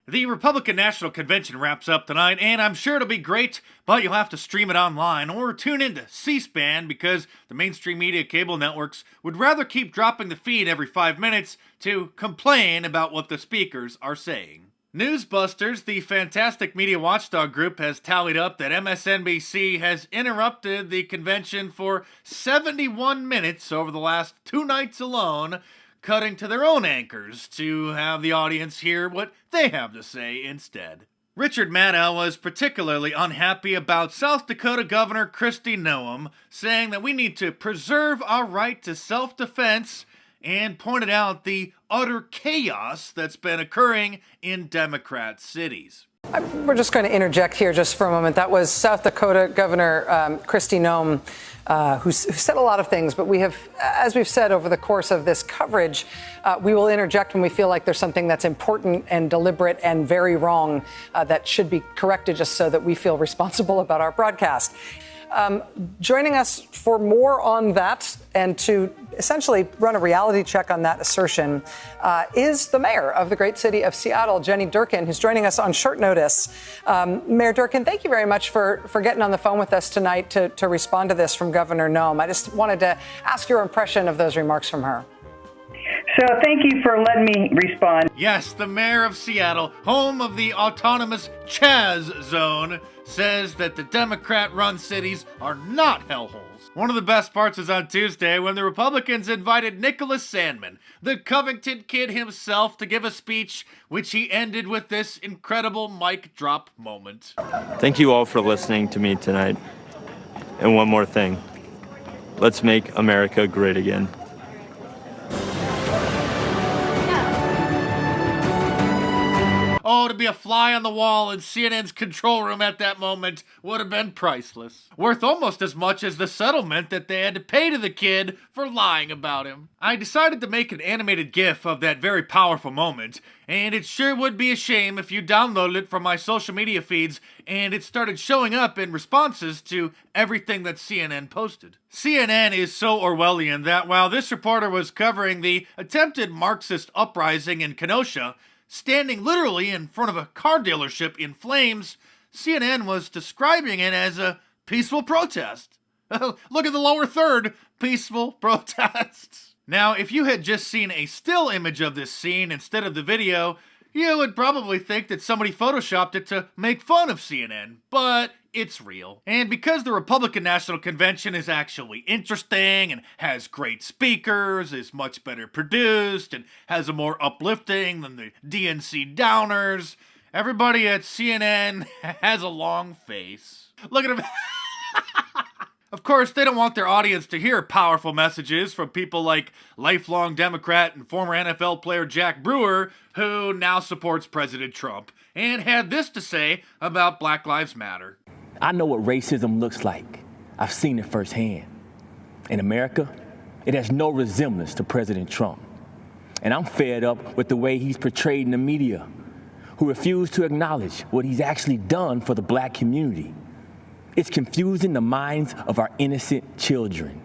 The Republican National Convention wraps up tonight, and I'm sure it'll be great, but you'll have to stream it online or tune into C-SPAN because the mainstream media cable networks would rather keep dropping the feed every 5 minutes to complain about what the speakers are saying. Newsbusters, the fantastic media watchdog group, has tallied up that MSNBC has interrupted the convention for 71 minutes over the last 2 nights alone, cutting to their own anchors to have the audience hear what they have to say instead. Richard Maddow was particularly unhappy about South Dakota Governor Kristi Noem, saying that we need to preserve our right to self-defense, and pointed out the utter chaos that's been occurring in Democrat cities. We're just going to interject here just for a moment. That was South Dakota Governor Kristi Noem, who said a lot of things, but we have, as we've said over the course of this coverage, we will interject when we feel like there's something that's important and deliberate and very wrong that should be corrected, just so that we feel responsible about our broadcast. Joining us for more on that and to essentially run a reality check on that assertion is the mayor of the great city of Seattle, Jenny Durkan, who's joining us on short notice. Mayor Durkan, thank you very much for getting on the phone with us tonight to respond to this from Governor Noem. I just wanted to ask your impression of those remarks from her. So thank you for letting me respond. Yes, the mayor of Seattle, home of the autonomous Chaz zone, says that the Democrat-run cities are not hellholes. One of the best parts was on Tuesday when the Republicans invited Nicholas Sandman, the Covington kid himself, to give a speech, which he ended with this incredible mic drop moment. Thank you all for listening to me tonight. And one more thing. Let's make America great again. Oh, to be a fly on the wall in CNN's control room at that moment would have been priceless. Worth almost as much as the settlement that they had to pay to the kid for lying about him. I decided to make an animated GIF of that very powerful moment, and it sure would be a shame if you downloaded it from my social media feeds and it started showing up in responses to everything that CNN posted. CNN is so Orwellian that while this reporter was covering the attempted Marxist uprising in Kenosha, standing literally in front of a car dealership in flames, CNN was describing it as a peaceful protest. Look at the lower third, peaceful protests. Now, if you had just seen a still image of this scene instead of the video, you would probably think that somebody photoshopped it to make fun of CNN, but it's real. And because the Republican National Convention is actually interesting and has great speakers, is much better produced, and has a more uplifting than the DNC downers, everybody at CNN has a long face. Look at him. Of course, they don't want their audience to hear powerful messages from people like lifelong Democrat and former NFL player Jack Brewer, who now supports President Trump, and had this to say about Black Lives Matter. I know what racism looks like. I've seen it firsthand. In America, it has no resemblance to President Trump. And I'm fed up with the way he's portrayed in the media, who refuse to acknowledge what he's actually done for the black community. It's confusing the minds of our innocent children.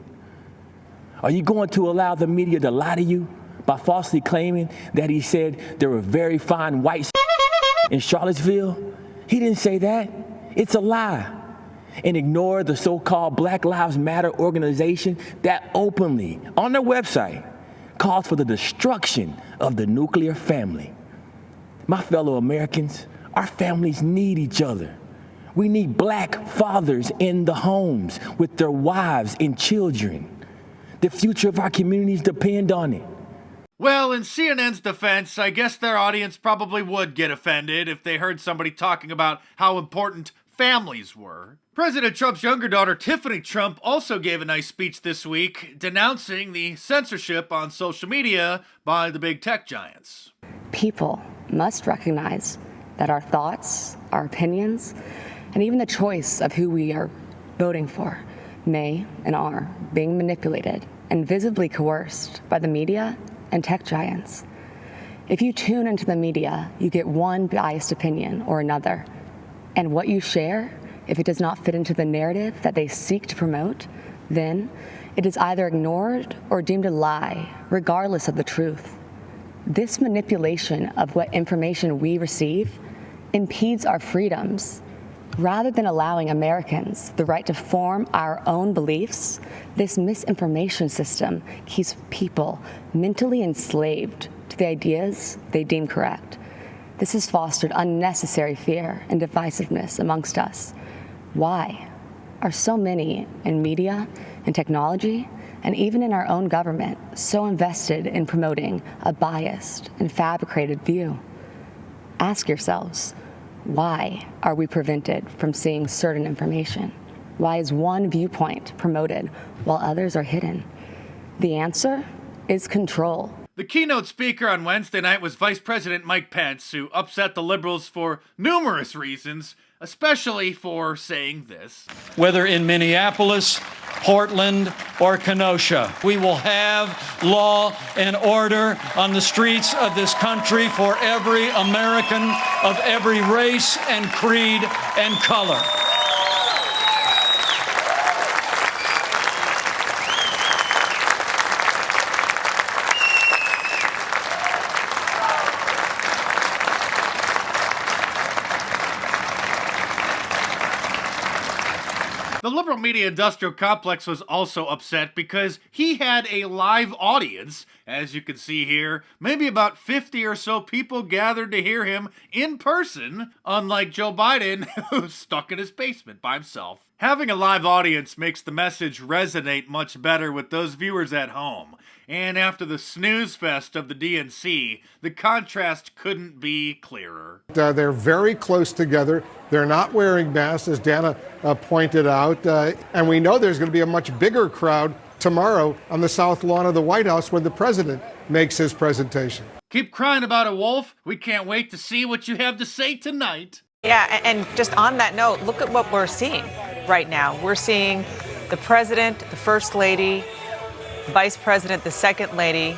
Are you going to allow the media to lie to you by falsely claiming that he said there were very fine whites in Charlottesville? He didn't say that. It's a lie. And ignore the so-called Black Lives Matter organization that openly, on their website, calls for the destruction of the nuclear family. My fellow Americans, our families need each other. We need black fathers in the homes with their wives and children. The future of our communities depend on it. Well, in CNN's defense, I guess their audience probably would get offended if they heard somebody talking about how important families were. President Trump's younger daughter, Tiffany Trump, also gave a nice speech this week denouncing the censorship on social media by the big tech giants. People must recognize that our thoughts, our opinions, and even the choice of who we are voting for may and are being manipulated and visibly coerced by the media and tech giants. If you tune into the media, you get one biased opinion or another. And what you share, if it does not fit into the narrative that they seek to promote, then it is either ignored or deemed a lie, regardless of the truth. This manipulation of what information we receive impedes our freedoms. Rather than allowing Americans the right to form our own beliefs, this misinformation system keeps people mentally enslaved to the ideas they deem correct. This has fostered unnecessary fear and divisiveness amongst us. Why are so many in media and technology, and even in our own government, so invested in promoting a biased and fabricated view? Ask yourselves, why are we prevented from seeing certain information? Why is one viewpoint promoted while others are hidden? The answer is control. The keynote speaker on Wednesday night was Vice President Mike Pence, who upset the liberals for numerous reasons, especially for saying this. Whether in Minneapolis, Portland, or Kenosha, we will have law and order on the streets of this country for every American of every race and creed and color. The liberal media industrial complex was also upset because he had a live audience. As you can see here, maybe about 50 or so people gathered to hear him in person, unlike Joe Biden, who's stuck in his basement by himself. Having a live audience makes the message resonate much better with those viewers at home. And after the snooze fest of the DNC, the contrast couldn't be clearer. They're very close together. They're not wearing masks, as Dana pointed out. And we know there's going to be a much bigger crowd tomorrow on the South Lawn of the White House when the president makes his presentation. Keep crying about it, Wolf. We can't wait to see what you have to say tonight. Yeah, and just on that note, look at what we're seeing right now. We're seeing the president, the first lady, the vice president, the second lady,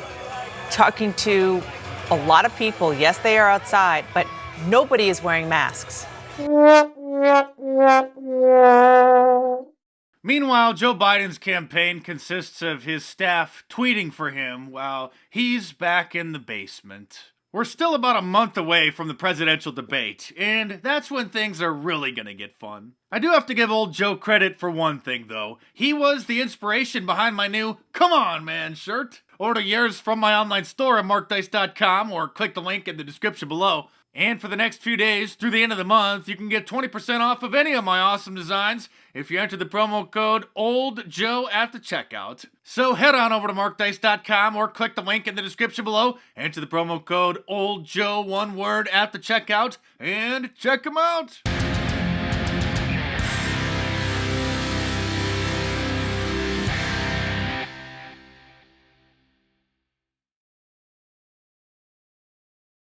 talking to a lot of people. Yes, they are outside, but nobody is wearing masks. Meanwhile, Joe Biden's campaign consists of his staff tweeting for him while he's back in the basement. We're still about a month away from the presidential debate, and that's when things are really gonna get fun. I do have to give old Joe credit for one thing, though. He was the inspiration behind my new Come On Man shirt. Order yours from my online store at markdice.com or click the link in the description below. And for the next few days, through the end of the month, you can get 20% off of any of my awesome designs if you enter the promo code OldJoe at the checkout. So head on over to markdice.com or click the link in the description below, enter the promo code OldJoe, one word, at the checkout, and check them out.